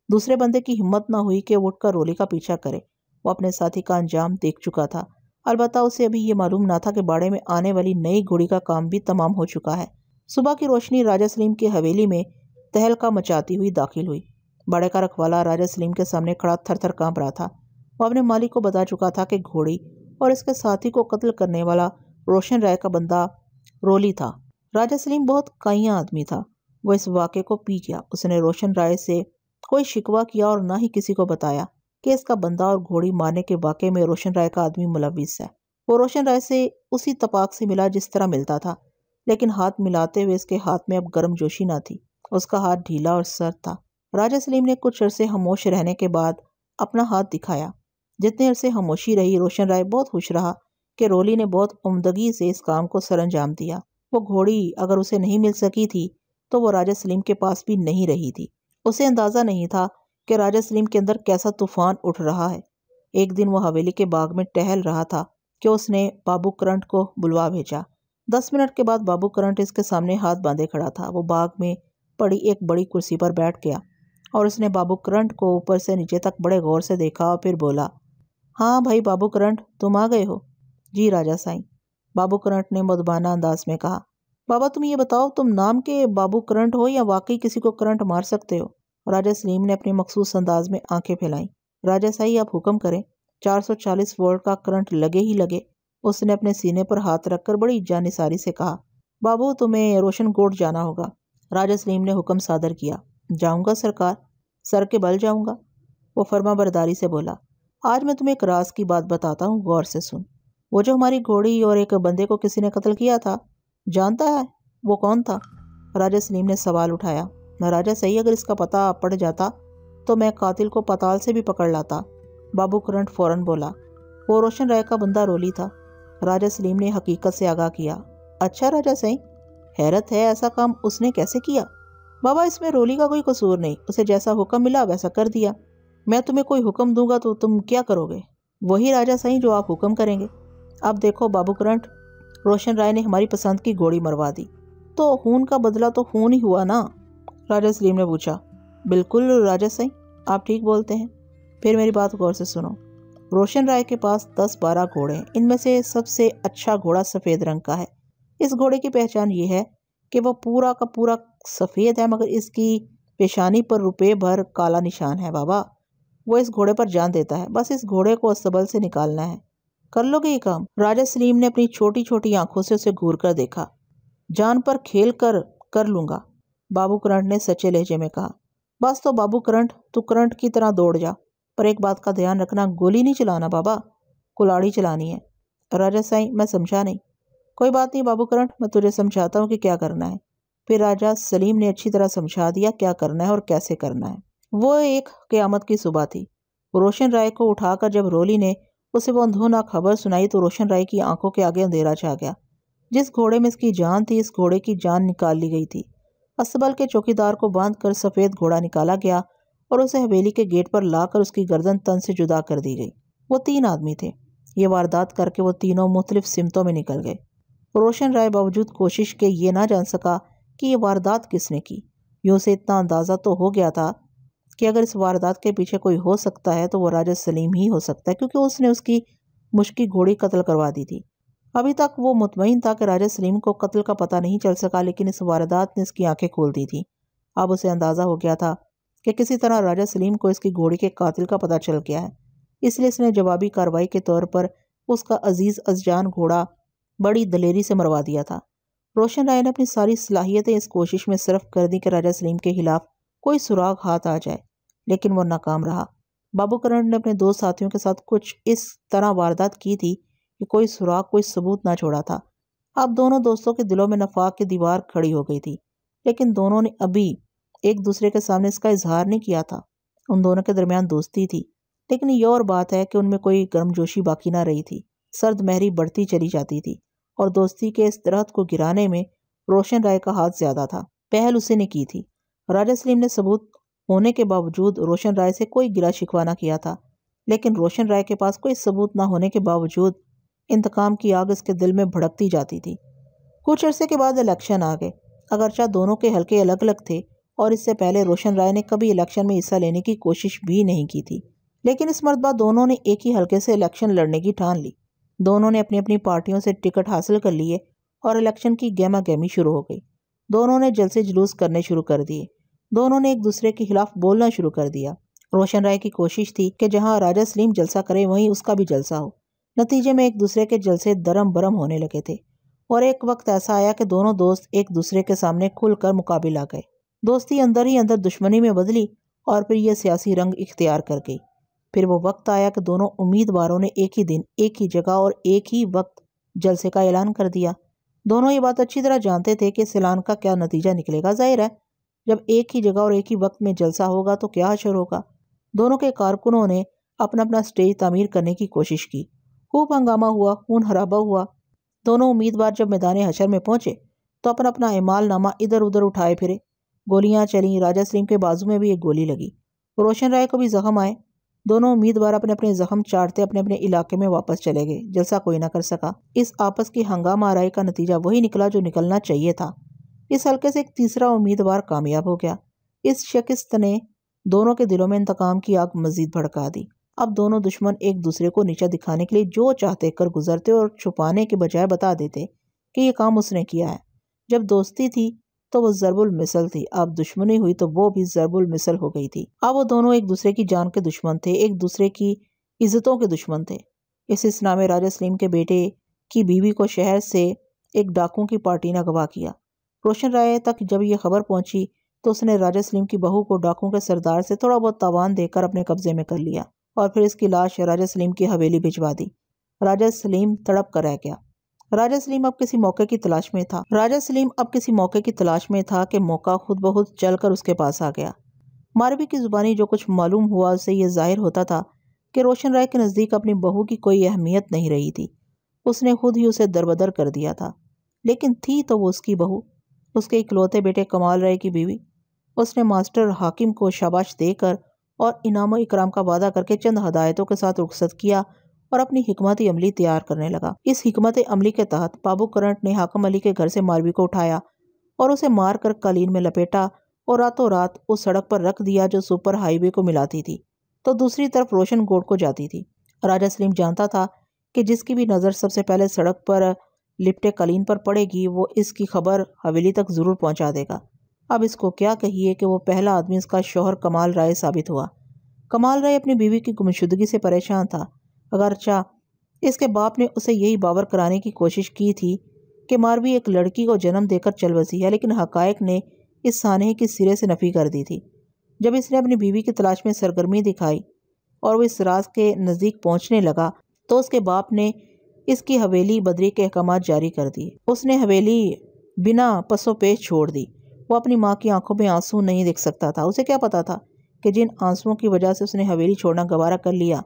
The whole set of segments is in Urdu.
دوسرے بندے کی ہمت نہ ہوئی کہ وہ اٹھ کر رولی کا پیچھا کرے۔ وہ اپنے ساتھی کا انجام دیکھ چکا تھا، البتہ اسے ابھی یہ معلوم نہ تھا کہ باڑے میں آنے والی نئی گھوڑی کا کام بھی تمام ہو چکا ہے۔ صبح کی روشنی راجہ سلیم کی حویلی میں تہلکہ مچاتی ہوئی داخل ہوئی۔ باڑے کا رکھوالا راجہ سلیم کے سامنے کھڑا تھر تھر کانپ رہا تھا۔ وہ اپنے مالک کو بتا چکا تھا کہ گھوڑی اور اس کے ساتھی کو قتل کرنے والا روشن رائے کا بندہ رولی تھا۔ راجہ سلیم بہت کائیاں آدمی تھا، وہ اس واقعے کو پی گیا۔ اس نے روشن رائے سے کوئی شکوہ کیا اور نہ ہی کسی کو بتایا کہ اس کا بندہ اور گھوڑی مارنے کے واقعے میں روشن رائے کا آدمی ملوث ہے۔ وہ روشن رائے سے اسی تپاک سے ملا جس طرح ملتا تھا، لیکن ہاتھ ملاتے ہوئے اس کے ہاتھ میں اب گرم جوشی نہ تھی، اس کا ہاتھ ڈھیلا اور سرد تھا۔ راجہ سلیم نے کچھ عرصے خاموش رہنے کے بعد اپنا ہاتھ دکھایا۔ جتنے عرصے خاموشی رہی، روشن رائے بہت خوش رہا کہ رولی نے بہت عمدگی سے اس کام کو سر انجام دیا۔ وہ گھوڑی اگر اسے نہیں مل سکی تھی تو وہ راجہ سلیم کے پاس بھی نہیں رہی تھی۔ اسے اندازہ نہیں تھا کہ راجہ سلیم کے اندر کیسا طوفان اٹھ رہا ہے۔ ایک دن وہ حویلی کے باغ میں ٹہل رہا تھا کہ اس نے بابو کرنٹ کو بلوا بھیجا۔ 10 منٹ کے بعد بابو کرنٹ اس کے سامنے ہاتھ باندھے کھڑا تھا۔ وہ باغ میں پڑی ایک بڑی کرسی پر بیٹھ گیا اور اس نے بابو کرنٹ کو اوپر سے نیچے تک بڑے غور سے دیکھا اور پھر بولا، ہاں بھائی بابو کرنٹ، تم آ گئے ہو؟ جی راجہ سائیں، بابو کرنٹ نے مدبانہ انداز میں کہا۔ بابا تم یہ بتاؤ، تم نام کے بابو کرنٹ ہو یا واقعی کسی کو کرنٹ مار سکتے ہو؟ راجہ سلیم نے اپنے مخصوص انداز میں آنکھیں پھیلائیں۔ راجہ سائی آپ حکم کریں، 440 وولٹ کا کرنٹ لگے ہی لگے۔ اس نے اپنے سینے پر ہاتھ رکھ کر بڑی جانثاری سے کہا، بابو تمہیں روشن کوٹ جانا ہوگا۔ راجہ سلیم نے حکم صادر کیا۔ جاؤں گا سرکار، سر کے بل جاؤں گا، وہ فرما برداری سے بولا۔ آج میں تمہیں ایک راز کی بات بتاتا ہوں، غور سے سن۔ وہ جو ہماری گھوڑی اور ایک بندے کو کسی نے قتل کیا تھا، جانتا ہے وہ کون تھا؟ راجہ سلیم نے سوال اٹھایا۔ راجہ صحیح، اگر اس کا پتہ پڑ جاتا تو میں قاتل کو پتال سے بھی پکڑ لاتا۔ بابو کرنٹ فوراً بولا، وہ روشن رائے کا بندہ رولی تھا۔ راجہ سلیم نے حقیقت سے آگاہ کیا۔ اچھا راجہ صحیح، حیرت ہے ایسا کام اس نے کیسے کیا؟ بابا اس میں رولی کا کوئی قصور نہیں، اسے جیسا حکم ملا ویسا کر دیا۔ میں تمہیں کوئی حکم دوں گا تو تم کیا کرو گے؟ وہی راجہ صحیح جو آپ حکم کریں گے۔ اب دیکھو بابو کرنٹ، روشن رائے نے ہماری پسند کی گھوڑی مروا دی، تو خون کا بدلہ تو خون ہی ہوا نا؟ راجہ سلیم نے پوچھا۔ بالکل راجہ صحیح، آپ ٹھیک بولتے ہیں۔ پھر میری بات غور سے سنو۔ روشن رائے کے پاس 10-12 گھوڑے ہیں، ان میں سے سب سے اچھا گھوڑا سفید رنگ کا ہے۔ اس گھوڑے کی پہچان یہ ہے کہ وہ پورا کا پورا سفید ہے، مگر اس کی پیشانی پر روپے بھر کالا نشان ہے۔ بابا وہ اس گھوڑے پر جان دیتا ہے، بس اس گھوڑے کو استبل سے نکالنا ہے۔ کر لو گے یہ کام؟ راجہ سلیم نے اپنی چھوٹی چھوٹی آنکھوں سے اسے گھور کر دیکھا۔ جان پر کھیل کر لوں گا، بابو کرنٹ نے سچے لہجے میں کہا۔ بس تو بابو کرنٹ، تو کرنٹ کی طرح دوڑ جا، پر ایک بات کا دھیان رکھنا، گولی نہیں چلانا بابا، کلاڑی چلانی ہے۔ راجہ سائیں میں سمجھا نہیں۔ کوئی بات نہیں بابو کرنٹ، میں تجھے سمجھاتا ہوں کہ کیا کرنا ہے۔ پھر راجہ سلیم نے اچھی طرح سمجھا دیا کیا کرنا ہے اور کیسے کرنا ہے۔ وہ ایک قیامت کی صبح تھی۔ روشن رائے کو اٹھا کر جب رولی نے اسے وہ اندھونا خبر سنائی تو روشن رائے کی آنکھوں کے آگے اندھیرا چھا گیا۔ جس گھوڑے میں اس کی جان تھی، اس گھوڑے کی جان نکال لی گئی تھی۔ استبل کے چوکیدار کو باندھ کر سفید گھوڑا نکالا گیا اور اسے حویلی کے گیٹ پر لا کر اس کی گردن تن سے جدا کر دی گئی۔ وہ 3 آدمی تھے۔ یہ واردات کر کے وہ تینوں مختلف سمتوں میں نکل گئے۔ روشن رائے باوجود کوشش کے یہ نہ جان سکا کہ یہ واردات کس نے کی۔ یوں سے اتنا اندازہ تو ہو گیا تھا کہ اگر اس واردات کے پیچھے کوئی ہو سکتا ہے تو وہ راجہ سلیم ہی ہو سکتا ہے، کیونکہ اس نے اس کی مشکی گھوڑی قتل کروا دی تھی۔ ابھی تک وہ مطمئن تھا کہ راجہ سلیم کو قتل کا پتہ نہیں چل سکا، لیکن اس واردات نے اس کی آنکھیں کھول دی تھی۔ اب اسے اندازہ ہو گیا تھا کہ کسی طرح راجہ سلیم کو اس کی گھوڑی کے قاتل کا پتہ چل گیا ہے، اس لیے اس نے جوابی کارروائی کے طور پر اس کا عزیز ازجان گھوڑا بڑی دلیری سے مروا دیا تھا۔ روشن رائے نے اپنی ساری صلاحیتیں اس کوشش میں صرف کر دی کہ راجہ سلیم کے خلاف کوئی سراغ ہاتھ آ جائے، لیکن وہ ناکام رہا۔ بابو کرنٹ نے اپنے 2 ساتھیوں کے ساتھ کچھ اس طرح واردات کی تھی کہ کوئی سراغ، کوئی ثبوت نہ چھوڑا تھا۔ اب دونوں دوستوں کے دلوں میں نفاق کی دیوار کھڑی ہو گئی تھی، لیکن دونوں نے ابھی ایک دوسرے کے سامنے اس کا اظہار نہیں کیا تھا۔ ان دونوں کے درمیان دوستی تھی، لیکن یہ اور بات ہے کہ ان میں کوئی گرمجوشی باقی نہ رہی تھی۔ سرد مہری بڑھتی چلی جاتی تھی اور دوستی کے اس درخت کو گرانے میں روشن رائے کا ہاتھ زیادہ تھا۔ پہل اسی نے کی تھی۔ راجہ سلیم نے ثبوت ہونے کے باوجود روشن رائے سے کوئی گلا شکوہ نہ کیا تھا، لیکن روشن رائے کے پاس کوئی ثبوت نہ ہونے کے باوجود انتقام کی آگ اس کے دل میں بھڑکتی جاتی تھی۔ کچھ عرصے کے بعد الیکشن آ گئے۔ اگرچہ دونوں کے حلقے الگ الگ تھے اور اس سے پہلے روشن رائے نے کبھی الیکشن میں حصہ لینے کی کوشش بھی نہیں کی تھی، لیکن اس مرتبہ دونوں نے ایک ہی حلقے سے الیکشن لڑنے کی ٹھان لی۔ دونوں نے اپنی اپنی پارٹیوں سے ٹکٹ حاصل کر لیے اور الیکشن کی گہما گہمی شروع ہو گئی۔ دونوں نے جلسے جلوس کرنے شروع کر دیے، دونوں نے ایک دوسرے کے خلاف بولنا شروع کر دیا۔ روشن رائے کی کوشش تھی کہ جہاں راجہ سلیم جلسہ کرے وہیں اس کا بھی جلسہ ہو۔ نتیجے میں ایک دوسرے کے جلسے درم برم ہونے لگے تھے، اور ایک وقت ایسا آیا کہ دونوں دوست ایک دوسرے کے سامنے کھل کر مقابل آ گئے۔ دوستی اندر ہی اندر دشمنی میں بدلی اور پھر یہ سیاسی رنگ اختیار کر گئی۔ پھر وہ وقت آیا کہ دونوں امیدواروں نے ایک ہی دن، ایک ہی جگہ اور ایک ہی وقت جلسے کا اعلان کر دیا۔ دونوں یہ بات اچھی طرح جانتے تھے کہ اس اعلان کا کیا نتیجہ نکلے گا۔ ظاہر ہے جب ایک ہی جگہ اور ایک ہی وقت میں جلسہ ہوگا تو کیا حشر ہوگا۔ دونوں کے کارکنوں نے اپنا اپنا سٹیج تعمیر کرنے کی کوشش کی، خوب ہنگامہ ہوا، خون خرابہ ہوا۔ دونوں امیدوار جب میدان حشر میں پہنچے تو اپنا اپنا اعمال نامہ ادھر ادھر اٹھائے پھرے۔ گولیاں چلیں، راجہ سلیم کے بازو میں بھی ایک گولی لگی، روشن رائے کو بھی زخم آئے۔ دونوں امیدوار اپنے اپنے زخم چاٹتے اپنے اپنے علاقے میں واپس چلے گئے۔ جلسہ کوئی نہ کر سکا۔ اس آپس کی ہنگامہ آرائی کا نتیجہ وہی نکلا جو نکلنا چاہیے تھا۔ اس حلقے سے ایک تیسرا امیدوار کامیاب ہو گیا۔ اس شکست نے دونوں کے دلوں میں انتقام کی آگ مزید بھڑکا دی۔ اب دونوں دشمن ایک دوسرے کو نیچا دکھانے کے لیے جو چاہتے کر گزرتے اور چھپانے کے بجائے بتا دیتے کہ یہ کام اس نے کیا ہے۔ جب دوستی تھی تو وہ ضرب المثل تھی، اب دشمنی ہوئی تو وہ بھی ضرب المثل ہو گئی تھی۔ اب وہ دونوں ایک دوسرے کی جان کے دشمن تھے، ایک دوسرے کی عزتوں کے دشمن تھے۔ اس اسنا میں راجہ سلیم کے بیٹے کی بیوی کو شہر سے ایک ڈاکوؤں کی پارٹی نے اغوا کیا۔ روشن رائے تک جب یہ خبر پہنچی تو اس نے راجہ سلیم کی بہو کو ڈاکوؤں کے سردار سے تھوڑا بہت تاوان دے کر اپنے قبضے میں کر لیا اور پھر اس کی لاش راجہ سلیم کی حویلی بھجوا دی۔ راجہ سلیم تڑپ کر رہ گیا۔ راجہ سلیم اب کسی موقع کی تلاش میں تھا کہ موقع خود بخود چل کر اس کے پاس آ گیا۔ ماروی کی زبانی جو کچھ معلوم ہوا اسے یہ ظاہر ہوتا تھا کہ روشن رائے کے نزدیک اپنی بہو کی کوئی اہمیت نہیں رہی تھی۔ اس نے خود ہی اسے دربدر کر دیا تھا، لیکن تھی تو وہ اس کی بہو، اس کے اکلوتے بیٹے کمال رائے کی بیوی۔ اس نے ماسٹر حاکم کو شاباش دے کر اور انعام و اکرام کا وعدہ کر کے چند ہدایتوں کے ساتھ رخصت کیا اور اپنی حکمت عملی تیار کرنے لگا۔ اس حکمت عملی کے تحت بابو کرنٹ نے حاکم علی کے گھر سے ماروی کو اٹھایا اور اسے مار کر قالین میں لپیٹا اور راتوں رات اس سڑک پر رکھ دیا جو سپر ہائی وے کو ملاتی تھی تو دوسری طرف روشن گوٹ کو جاتی تھی۔ راجہ سلیم جانتا تھا کہ جس کی بھی نظر سب سے پہلے سڑک پر لپٹے قالین پر پڑے گی وہ اس کی خبر حویلی تک ضرور پہنچا دے گا۔ اب اس کو کیا کہیے کہ وہ پہلا آدمی اس کا شوہر کمال رائے ثابت ہوا۔ کمال رائے اپنی بیوی کی گمشدگی سے پریشان تھا، اگرچہ اس کے باپ نے اسے یہی باور کرانے کی کوشش کی تھی کہ ماروی ایک لڑکی کو جنم دے کر چل بسی ہے، لیکن حقائق نے اس سانحے کی سرے سے نفی کر دی تھی۔ جب اس نے اپنی بیوی کی تلاش میں سرگرمی دکھائی اور وہ اس راز کے نزدیک پہنچنے لگا تو اس کے باپ نے اس کی حویلی بدری کے احکامات جاری کر دی۔ اس نے حویلی بنا پسو پیش چھوڑ دی۔ وہ اپنی ماں کی آنکھوں میں آنسو نہیں دیکھ سکتا تھا۔ اسے کیا پتا تھا کہ جن آنسوؤں کی وجہ سے اس نے حویلی چھوڑنا گوارا کر لیا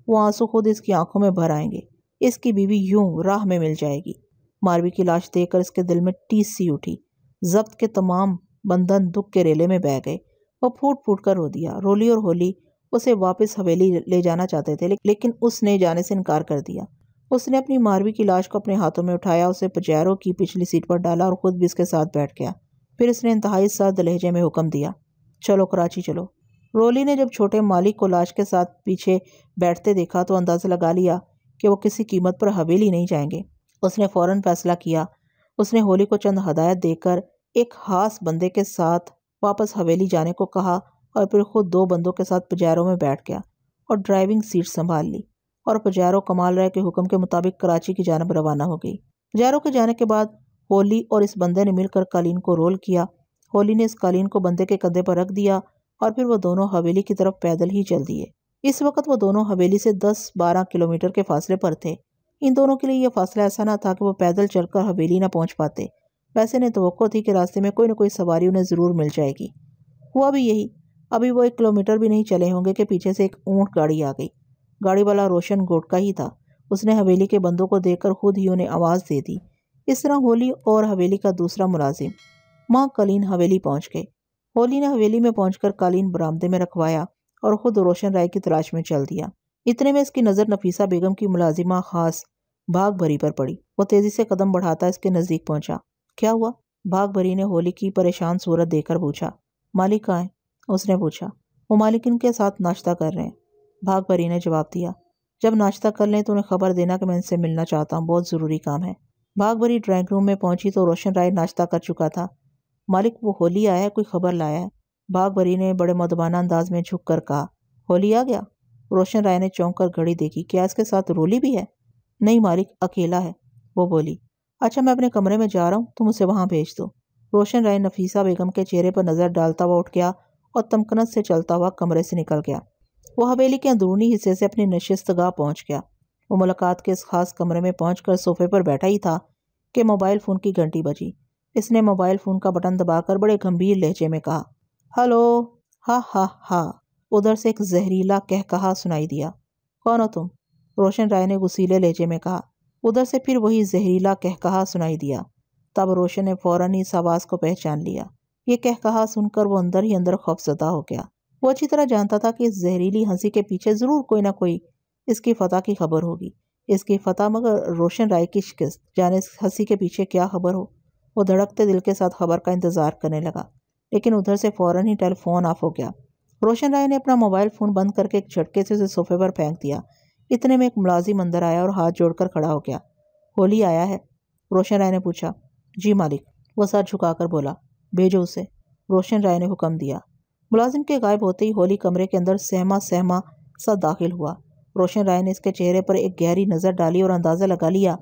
وہ آنسو خود اس کی آنکھوں میں بھر آئیں گے، اس کی بیوی یوں راہ میں مل جائے گی۔ ماروی کی لاش دیکھ کر اس کے دل میں ٹیس سی اٹھی، ضبط کے تمام بندھن دکھ کے ریلے میں بہہ گئے۔ وہ پھوٹ پھوٹ کر رو دیا۔ رولی اور ہولی اسے واپس حویلی لے جانا چاہتے تھے لیکن اس نے جانے سے انکار کر دیا۔ اس نے اپنی ماروی کی لاش کو اپنے ہاتھوں میں اٹھایا، اسے پجیرو کی پچھلی سیٹ پر ڈالا اور خود بھی اس کے ساتھ بیٹھ گیا۔ پھر اس نے انتہائی سرد لہجے میں حکم دیا، چلو کراچی چلو۔ رولی نے جب چھوٹے مالک کو لاش کے ساتھ پیچھے بیٹھتے دیکھا تو اندازہ لگا لیا کہ وہ کسی قیمت پر حویلی نہیں جائیں گے۔ اس نے فوراً فیصلہ کیا۔ اس نے ہولی کو چند ہدایت دے کر ایک خاص بندے کے ساتھ واپس حویلی جانے کو کہا اور پھر خود 2 بندوں کے ساتھ پجیرو میں بیٹھ گیا اور ڈرائیونگ سیٹ سنبھال لی اور پجیرو کمال رائے کے حکم کے مطابق کراچی کی جانب روانہ ہو گئی۔ پجیرو کے جانے کے بعد ہولی اور اس بندے نے مل کر قالین کو رول کیا۔ ہولی نے اس قالین کو بندے کے کندھے پر رکھ دیا اور پھر وہ دونوں حویلی کی طرف پیدل ہی چل دیے۔ اس وقت وہ دونوں حویلی سے 10-12 کلومیٹر کے فاصلے پر تھے۔ ان دونوں کے لیے یہ فاصلہ ایسا نہ تھا کہ وہ پیدل چل کر حویلی نہ پہنچ پاتے، ویسے انہیں توقع تھی کہ راستے میں کوئی نہ کوئی سواری انہیں ضرور مل جائے گی۔ ہوا بھی یہی۔ ابھی وہ 1 کلومیٹر بھی نہیں چلے ہوں گے کہ پیچھے سے ایک اونٹ گاڑی آ گئی۔ گاڑی والا روشن گوٹ کا ہی تھا۔ اس نے حویلی کے بندوں کو دیکھ کر خود ہی انہیں آواز دے دی۔ اس طرح ہولی اور حویلی کا دوسرا ملازم ماں قالین حویلی پہنچ گئے۔ ہولی نے حویلی میں پہنچ کر قالین برآمدے میں رکھوایا اور خود روشن رائے کی تلاش میں چل دیا۔ اتنے میں اس کی نظر نفیسہ بیگم کی ملازمہ خاص بھاگ بھری پر پڑی۔ وہ تیزی سے قدم بڑھاتا اس کے نزدیک پہنچا۔ کیا ہوا؟ بھاگ بھری نے ہولی کی پریشان صورت دیکھ کر پوچھا۔ مالک کہاں ہے؟ اس نے پوچھا۔ وہ مالکن کے ساتھ ناشتہ کر رہے ہیں، بھاگ بھری نے جواب دیا۔ جب ناشتہ کر لیں تو انہیں خبر دینا کہ میں ان سے ملنا چاہتا ہوں، بہت ضروری کام ہے۔ بھاگ بھری ڈرائنگ روم میں پہنچی تو روشن رائے ناشتہ کر چکا تھا۔ مالک وہ ہولی آیا ہے، کوئی خبر لایا ہے؟ بھاگ بھری نے بڑے مدبانہ انداز میں جھک کر کہا۔ ہولی آ گیا؟ روشن رائے نے چونک کر گھڑی دیکھی۔ کیا اس کے ساتھ رولی بھی ہے؟ نہیں مالک، اکیلا ہے، وہ بولی۔ اچھا میں اپنے کمرے میں جا رہا ہوں، تم اسے وہاں بھیج دو۔ روشن رائے نفیسہ بیگم کے چہرے پر نظر ڈالتا ہوا اٹھ گیا اور تمکنت سے چلتا ہوا کمرے سے نکل گیا۔ وہ حویلی کے اندرونی حصے سے اپنی نشست گاہ پہنچ گیا۔ وہ ملاقات کے اس خاص کمرے میں پہنچ کر صوفے پر بیٹھا ہی تھا کہ موبائل فون کی گھنٹی بجی۔ اس نے موبائل فون کا بٹن دبا کر بڑے گمبھیر لہجے میں کہا، ہلو۔ ہا ہا ہا، ادھر سے ایک زہریلا قہقہا سنائی دیا۔ کون ہو تم؟ روشن رائے نے غصیلے لہجے میں کہا۔ ادھر سے پھر وہی زہریلا قہقہا سنائی دیا۔ تب روشن نے فوراً اس آواز کو پہچان لیا۔ یہ قہقہا سن کر وہ اندر ہی اندر خوفزدہ ہو گیا۔ وہ اچھی طرح جانتا تھا کہ اس زہریلی ہنسی کے پیچھے ضرور کوئی نہ کوئی اس کی فتح کی خبر ہوگی۔ اس کی فتح مگر روشن رائے کی شکست، جانے اس ہنسی کے پیچھے کیا خبر ہو۔ وہ دھڑکتے دل کے ساتھ خبر کا انتظار کرنے لگا، لیکن ادھر سے فوراً ہی ٹیلی فون آف ہو گیا۔ روشن رائے نے اپنا موبائل فون بند کر کے ایک جھٹکے سے اسے صوفے پر پھینک دیا۔ اتنے میں ایک ملازم اندر آیا اور ہاتھ جوڑ کر کھڑا ہو گیا۔ ہولی آیا ہے؟ روشن رائے نے پوچھا۔ جی مالک، وہ سر جھکا کر بولا۔ بھیجو اسے، روشن رائے نے حکم دیا۔ ملازم کے غائب ہوتے ہی ہولی کمرے کے اندر سہما سہما سا داخل ہوا۔ روشن رائے نے اس کے چہرے پر ایک گہری نظر ڈالی اور اندازہ لگا لیا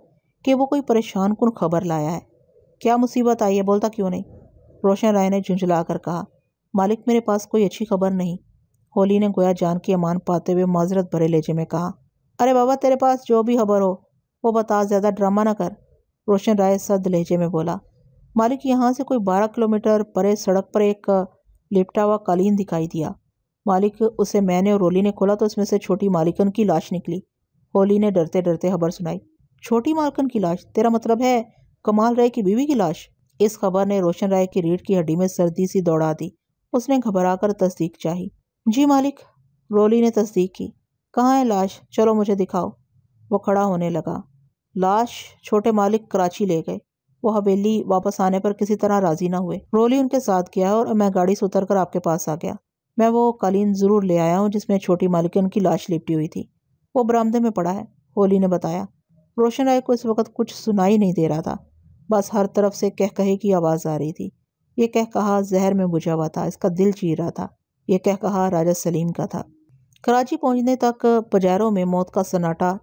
کہ وہ کوئی پریشان کن خبر لایا ہے۔ کیا مصیبت آئی ہے، بولتا کیوں نہیں؟ روشن رائے نے جھنجھلا کر کہا۔ مالک میرے پاس کوئی اچھی خبر نہیں، ہولی نے گویا جان کی امان پاتے ہوئے معذرت بھرے لہجے میں کہا۔ ارے بابا تیرے پاس جو بھی خبر ہو وہ بتا، زیادہ ڈرامہ نہ کر، روشن رائے سرد لہجے میں بولا۔ مالک یہاں سے کوئی 12 کلومیٹر پرے سڑک پر ایک لپٹا ہوا قالین دکھائی دیا۔ مالک اسے میں نے اور رولی نے کھولا تو اس میں سے چھوٹی مالکن کی لاش نکلی۔ ہولی نے ڈرتے ڈرتے خبر سنائی۔ چھوٹی مالکن کی لاش؟ تیرا مطلب ہے کمال رائے کی بیوی کی لاش؟ اس خبر نے روشن رائے کی ریڑھ کی ہڈی میں سردی سی دوڑا دی۔ اس نے گھبرا کر تصدیق چاہی۔ جی مالک، رولی نے تصدیق کی۔ کہاں ہے لاش؟ چلو مجھے دکھاؤ۔ وہ کھڑا ہونے لگا۔ لاش چھوٹے مالک کراچی لے گئے۔ وہ حویلی واپس آنے پر کسی طرح راضی نہ ہوئے۔ رولی ان کے ساتھ گیا اور میں گاڑی سے اتر کر آپ کے پاس آ گیا۔ میں وہ قالین ضرور لے آیا ہوں جس میں چھوٹی مالکن کی لاش لپٹی ہوئی تھی، وہ برآمدے میں پڑا ہے، ہولی نے بتایا۔ روشن رائے کو اس وقت کچھ سنائی نہیں دے رہا تھا، بس ہر طرف سے قہقہے کی آواز آ رہی تھی۔ یہ قہقہا زہر میں بجھا ہوا تھا، اس کا دل چیر رہا تھا۔ یہ قہقہا راجہ سلیم کا تھا۔ کراچی پہنچنے تک پجیروں میں موت کا سناٹا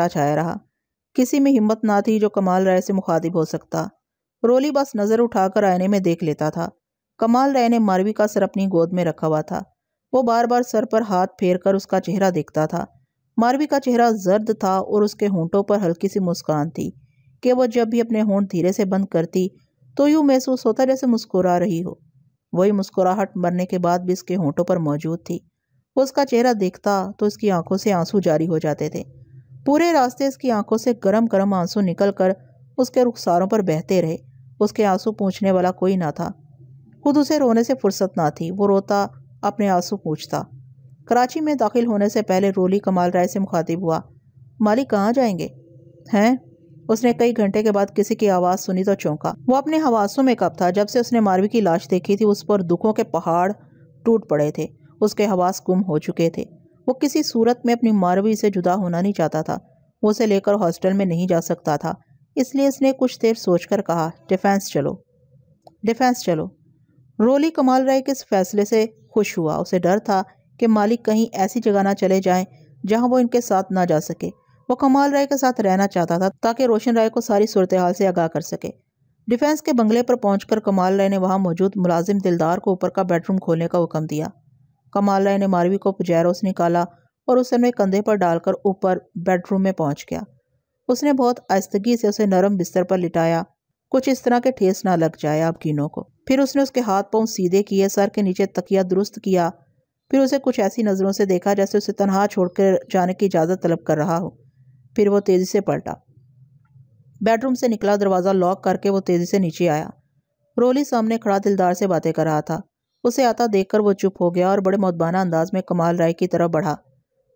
چھایا رہا۔ کسی میں ہمت نہ تھی جو کمال رائے سے مخاطب ہو سکتا۔ رولی بس نظر اٹھا کر آئینے میں دیکھ لیتا تھا۔ کمال رائے نے ماروی کا سر اپنی گود میں رکھا ہوا تھا۔ وہ بار بار سر پر ہاتھ پھیر کر اس کا چہرہ دیکھتا تھا۔ ماروی کا چہرہ زرد تھا اور اس کے ہونٹوں پر ہلکی سی مسکان تھی کہ وہ جب بھی اپنے ہونٹ دھیرے سے بند کرتی تو یوں محسوس ہوتا جیسے مسکرا رہی ہو۔ وہی مسکراہٹ مرنے کے بعد بھی اس کے ہونٹوں پر موجود تھی۔ وہ اس کا چہرہ دیکھتا تو اس کی آنکھوں سے آنسو جاری ہو جاتے تھے۔ پورے راستے اس کی آنکھوں سے گرم گرم آنسو نکل کر اس کے رخساروں پر بہتے رہے۔ اس کے آنسو پوچھنے والا کوئی نہ تھا، خود اسے رونے سے فرصت نہ تھی، وہ روتا اپنے آنسو پوچھتا۔ کراچی میں داخل ہونے سے پہلے رولی کمال رائے سے مخاطب ہوا۔ مالک کہاں جائیں گے؟ ہیں؟ اس نے کئی گھنٹے کے بعد کسی کی آواز سنی تو چونکا۔ وہ اپنے حواسوں میں کب تھا؟ جب سے اس نے ماروی کی لاش دیکھی تھی اس پر دکھوں کے پہاڑ ٹوٹ پڑے تھے، اس کے حواس گم ہو چکے تھے۔ وہ کسی صورت میں اپنی ماروی سے جدا ہونا نہیں چاہتا تھا۔ وہ اسے لے کر ہاسٹل میں نہیں جا سکتا تھا، اس لیے اس نے کچھ دیر سوچ کر کہا، ڈیفینس چلو۔ رولی کمال رائے کے اس فیصلے سے خوش ہوا۔ اسے ڈر تھا کہ مالک کہیں ایسی جگہ نہ چلے جائیں جہاں وہ ان کے ساتھ نہ جا سکے۔ وہ کمال رائے کے ساتھ رہنا چاہتا تھا تاکہ روشن رائے کو ساری صورتحال سے آگاہ کر سکے۔ ڈیفینس کے بنگلے پر پہنچ کر کمال رائے نے وہاں موجود ملازم دلدار کو اوپر کا بیڈ روم کھولنے کا حکم دیا۔ کمال رائے نے ماروی کو پجیروں سے نکالا اور اسے اپنے کندھے پر ڈال کر اوپر بیڈ روم میں پہنچ گیا۔ اس نے بہت آہستگی سے اسے نرم بستر پر لٹایا، کچھ اس طرح کہ ٹھیس نہ لگ جائے آبگینوں کو۔ پھر اس نے اس کے ہاتھ پاؤں سیدھے کیے، سر کے نیچے تکیہ درست کیا، پھر اسے کچھ ایسی نظروں سے دیکھا جیسے اسے تنہا چھوڑ کر جانے کی اجازت طلب کر رہا ہو۔ پھر وہ تیزی سے پلٹا، بیڈ روم سے نکلا، دروازہ لاک کر کے وہ تیزی سے نیچے آیا۔ رولی سامنے کھڑا دلدار سے باتیں کر رہا تھا۔ اسے آتا دیکھ کر وہ چپ ہو گیا اور بڑے مؤدبانہ انداز میں کمال رائے کی طرف بڑھا۔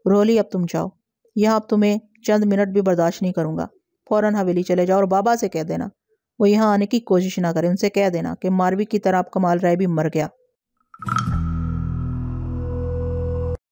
رولی اب تم جاؤ، یہاں اب تمہیں چند منٹ بھی برداشت نہیں کروں گا، فوراً حویلی چلے جاؤ اور بابا سے کہہ دینا وہ یہاں آنے کی کوشش نہ کرے۔ ان سے کہہ دینا کہ ماروی کی طرح اب کمال رائے بھی مر گیا۔